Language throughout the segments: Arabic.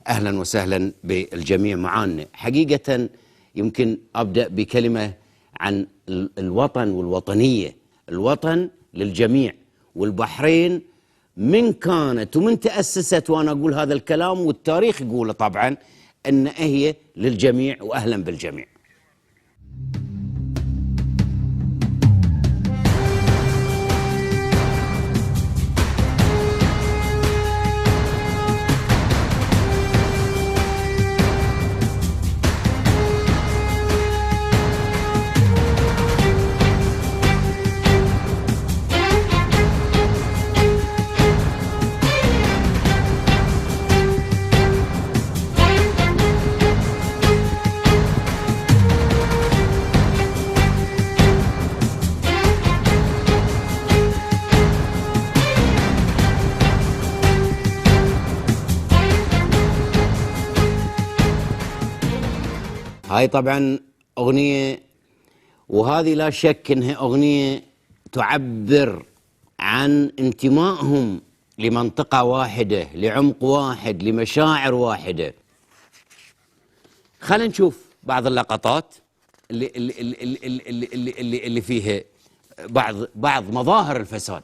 أهلا وسهلا بالجميع معانا. حقيقة يمكن أبدأ بكلمة عن الوطن والوطنية. الوطن للجميع، والبحرين من كانت ومن تأسست، وأنا أقول هذا الكلام والتاريخ يقوله طبعا، أن هي للجميع وأهلا بالجميع. هاي طبعا أغنية، وهذه لا شك أنها أغنية تعبر عن انتمائهم لمنطقة واحدة، لعمق واحد، لمشاعر واحدة. خلينا نشوف بعض اللقطات اللي فيها بعض مظاهر الفساد.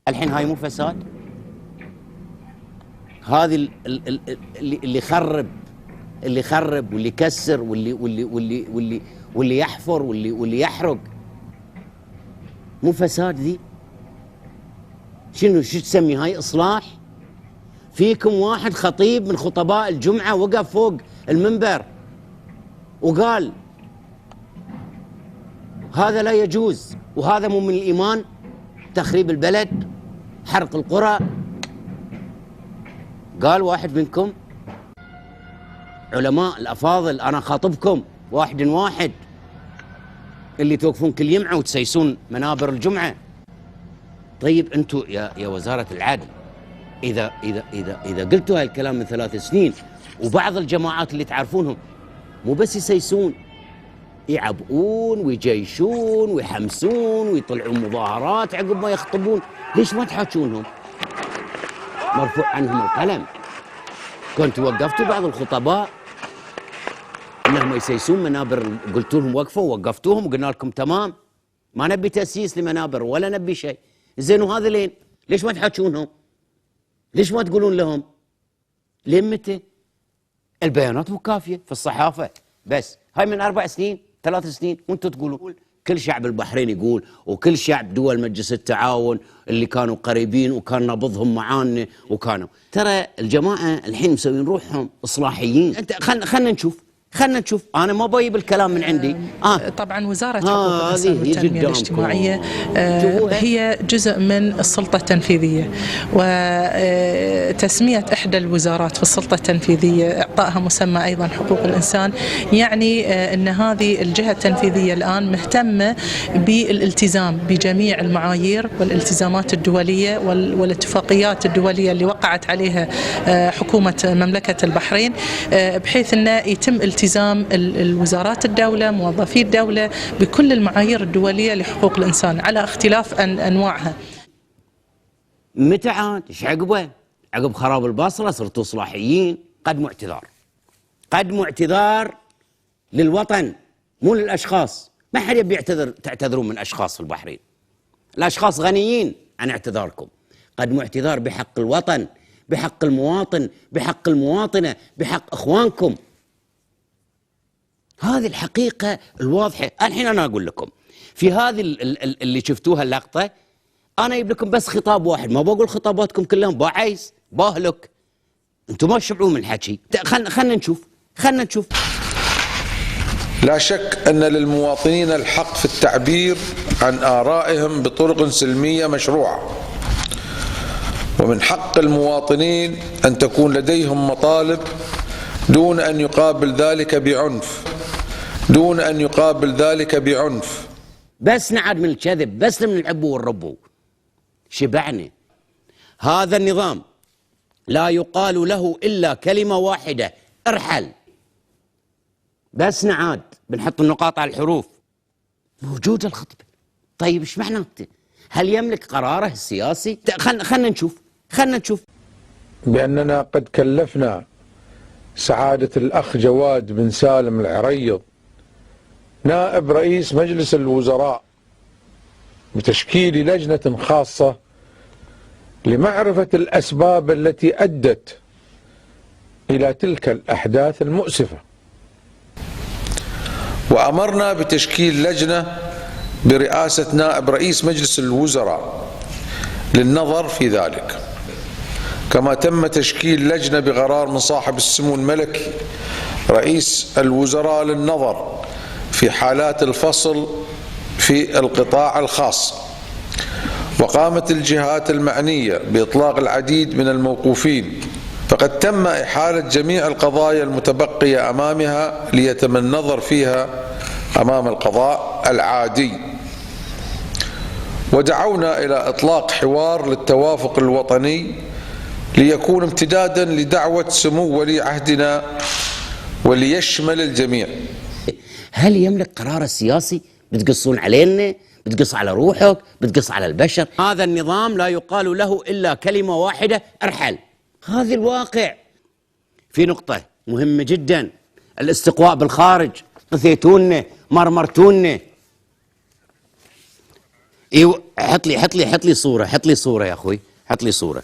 الحين هاي مو فساد؟ هذه اللي يخرب واللي يكسر واللي يحفر واللي يحرق، مو فساد ذي؟ شو تسمي هاي؟ إصلاح؟ فيكم واحد خطيب من خطباء الجمعة وقف فوق المنبر وقال هذا لا يجوز وهذا مو من الإيمان، تخريب البلد، حرق القرى. قال واحد منكم علماء الأفاضل، أنا خاطبكم واحد واحد، اللي توقفون كل جمعة وتسيسون منابر الجمعة. طيب أنتم يا وزارة العدل، إذا قلتوا هالكلام من 3 سنين، وبعض الجماعات اللي تعرفونهم مو بس يسيسون، يعبؤون ويجيشون ويحمسون ويطلعون مظاهرات عقب ما يخطبون، ليش ما تحاكونهم؟ مرفوع عنهم القلم. كنتوا وقفتوا بعض الخطباء انهم يسيسون منابر، قلتوا لهم وقفوا ووقفتوهم وقلنا لكم تمام، ما نبي تأسيس لمنابر ولا نبي شيء. زين وهذا لين؟ ليش ما تحاكونهم؟ ليش ما تقولون لهم؟ لين متى؟ البيانات مو كافيه في الصحافه بس. هاي من 4 سنين 3 سنين وانتم تقولون. كل شعب البحرين يقول، وكل شعب دول مجلس التعاون اللي كانوا قريبين وكان نبضهم معانا وكانوا، ترى الجماعه الحين مسوين روحهم اصلاحيين. انت خلنا نشوف، انا ما بجيب الكلام من عندي. طبعا وزاره حقوق الانسان والتنميه الاجتماعيه هي جزء من السلطه التنفيذيه، وتسميه احدى الوزارات في السلطه التنفيذيه اعطائها مسمى ايضا حقوق الانسان، يعني ان هذه الجهه التنفيذيه الان مهتمه بالالتزام بجميع المعايير والالتزامات الدوليه والاتفاقيات الدوليه اللي وقعت عليها حكومه مملكه البحرين، بحيث انه يتم التزام الوزارات الدولة، موظفي الدولة، بكل المعايير الدولية لحقوق الإنسان على اختلاف أنواعها. متى عاد؟ ايش عقبه؟ عقب خراب البصرة صرتوا إصلاحيين. قدموا اعتذار للوطن مو للأشخاص. ما حد يبي تعتذرون من أشخاص في البحرين. الأشخاص غنيين عن اعتذاركم. قدموا اعتذار بحق الوطن، بحق المواطن، بحق المواطنة، بحق إخوانكم. هذه الحقيقة الواضحة. الحين أنا أقول لكم في هذه اللي شفتوها اللقطة، أنا أجيب لكم بس خطاب واحد، ما بقول خطاباتكم كلهم، بعيس باهلك، أنتم ما تشبعون من الحكي. خلنا نشوف. لا شك أن للمواطنين الحق في التعبير عن آرائهم بطرق سلمية مشروعة، ومن حق المواطنين أن تكون لديهم مطالب دون أن يقابل ذلك بعنف. بس نعد من الكذب، بس من العبو والربو. شبعنا. هذا النظام لا يقال له إلا كلمة واحدة: ارحل. بس نعاد بنحط النقاط على الحروف. موجودة الخطبة. طيب ايش معناته؟ هل يملك قراره السياسي؟ خلنا نشوف. بأننا قد كلفنا سعادة الأخ جواد بن سالم العريض نائب رئيس مجلس الوزراء بتشكيل لجنة خاصة لمعرفة الأسباب التي أدت إلى تلك الأحداث المؤسفة، وأمرنا بتشكيل لجنة برئاسة نائب رئيس مجلس الوزراء للنظر في ذلك، كما تم تشكيل لجنة بقرار من صاحب السمو الملكي رئيس الوزراء للنظر في حالات الفصل في القطاع الخاص. وقامت الجهات المعنية بإطلاق العديد من الموقوفين، فقد تم إحالة جميع القضايا المتبقية أمامها ليتم النظر فيها أمام القضاء العادي. ودعونا إلى إطلاق حوار للتوافق الوطني ليكون امتدادا لدعوة سمو ولي عهدنا وليشمل الجميع. هل يملك قرار السياسي؟ بتقصون علينا، بتقص على روحك، بتقص على البشر. هذا النظام لا يقال له إلا كلمة واحدة: ارحل. هذا الواقع. في نقطة مهمة جدا: الاستقواء بالخارج. قثيتونا، مرمرتونا. ايوه، حط لي صورة يا اخوي، حط لي صورة.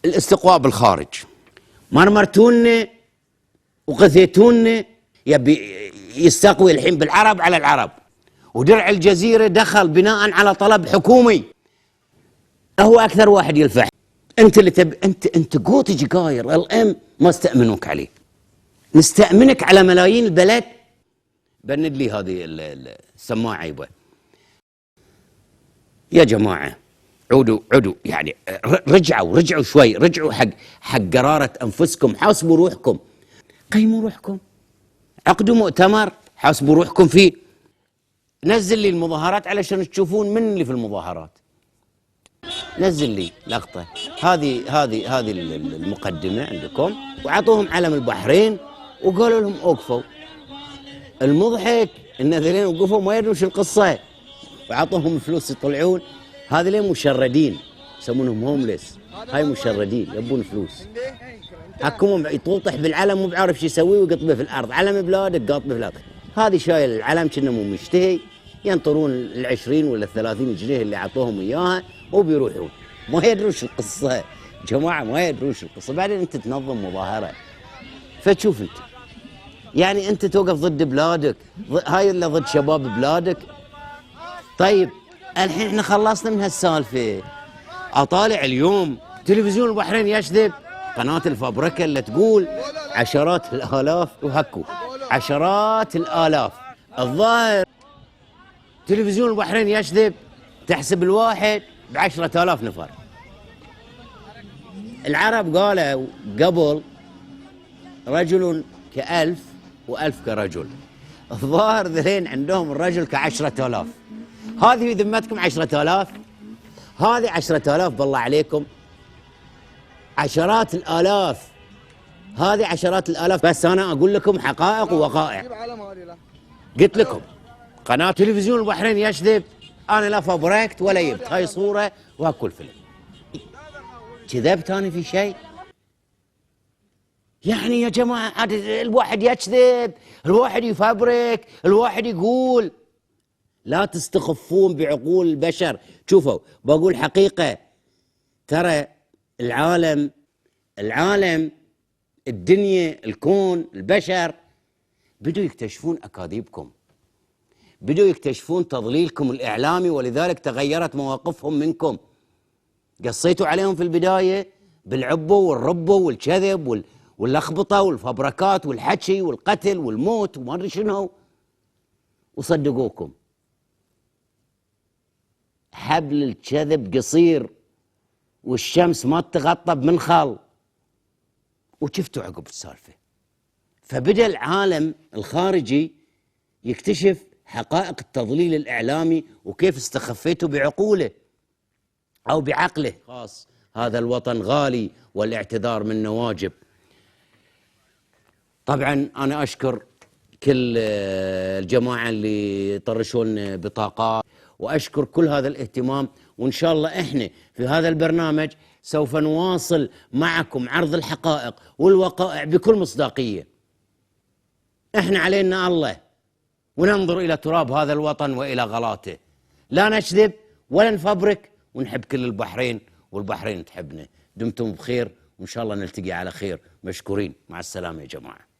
الاستقواء بالخارج، مرمرتونا وقثيتونا. يبي يستقوي الحين بالعرب على العرب، ودرع الجزيرة دخل بناء على طلب حكومي. هو أكثر واحد يلفح. أنت اللي أنت قوة تجي قاير الأم ما استأمنوك عليه. نستأمنك على ملايين البلد. بند لي هذه السماعة يبا. يا جماعة عودوا يعني رجعوا شوي، رجعوا حق قرارة أنفسكم. حاسبوا روحكم، قيموا روحكم، عقدوا مؤتمر، حاسبوا روحكم فيه. نزل لي المظاهرات علشان تشوفون من اللي في المظاهرات. نزل لي لقطة. هذه المقدمة عندكم، وعطوهم علم البحرين وقالوا لهم اوقفوا. المضحك ان ذلين وقفوا ما يدرون شو القصة، وعطوهم فلوس يطلعون. هذين مشردين، يسمونهم هومليس. هاي مشردين يبون فلوس. حكمهم يطوطح بالعلم مو بعارف شو يسوي ويقطبه في الارض. علم بلادك قاطبه في الارض. هذه شايل العلم كأنه مو مشتهي، ينطرون 20 ولا 30 جنيه اللي عطوهم اياها وبيروحون. ما يدرون شو القصه جماعه، ما يدرون شو القصه. بعدين انت تنظم مظاهره، فتشوف انت يعني انت توقف ضد بلادك، هاي اللي ضد شباب بلادك. طيب الحين احنا خلصنا من هالسالفه. اطالع اليوم تلفزيون البحرين يكذب، قناه الفابريكا اللي تقول عشرات الالاف، وهكو عشرات الالاف. الظاهر تلفزيون البحرين يكذب، تحسب الواحد ب10,000 نفر. العرب قالوا قبل رجل ك1000 و1000 كرجل. الظاهر ذلين عندهم الرجل ك10,000. هذه ذمتكم 10,000؟ هذه 10,000 بالله عليكم، عشرات الآلاف. هذه عشرات الآلاف. بس أنا أقول لكم حقائق ووقائع. قلت لكم قناة تلفزيون البحرين يكذب. أنا لا فبركت ولا جبت هاي صورة وهاكو الفيلم. كذبت أنا في شيء؟ يعني يا جماعة الواحد يكذب، الواحد يفبرك، الواحد يقول. لا تستخفون بعقول البشر. شوفوا بقول حقيقة، ترى العالم الدنيا الكون البشر بدوا يكتشفون أكاذيبكم، بدوا يكتشفون تضليلكم الإعلامي، ولذلك تغيرت مواقفهم منكم. قصيتوا عليهم في البداية بالعبو والربو والكذب واللخبطة والفبركات والحكي والقتل والموت وما أدري شنو، وصدقوكم. حبل الكذب قصير والشمس ما تغطى بمنخل، وشفتوا عقب السالفة. فبدأ العالم الخارجي يكتشف حقائق التضليل الإعلامي وكيف استخفيتوا بعقوله أو بعقله. خاص هذا الوطن غالي والاعتذار منه واجب. طبعا أنا أشكر كل الجماعة اللي طرشوا لنا بطاقات وأشكر كل هذا الاهتمام، وإن شاء الله إحنا في هذا البرنامج سوف نواصل معكم عرض الحقائق والوقائع بكل مصداقية. إحنا علينا الله، وننظر إلى تراب هذا الوطن وإلى غلاته، لا نكذب ولا نفبرك، ونحب كل البحرين والبحرين تحبنا. دمتم بخير، وإن شاء الله نلتقي على خير. مشكورين، مع السلامة يا جماعة.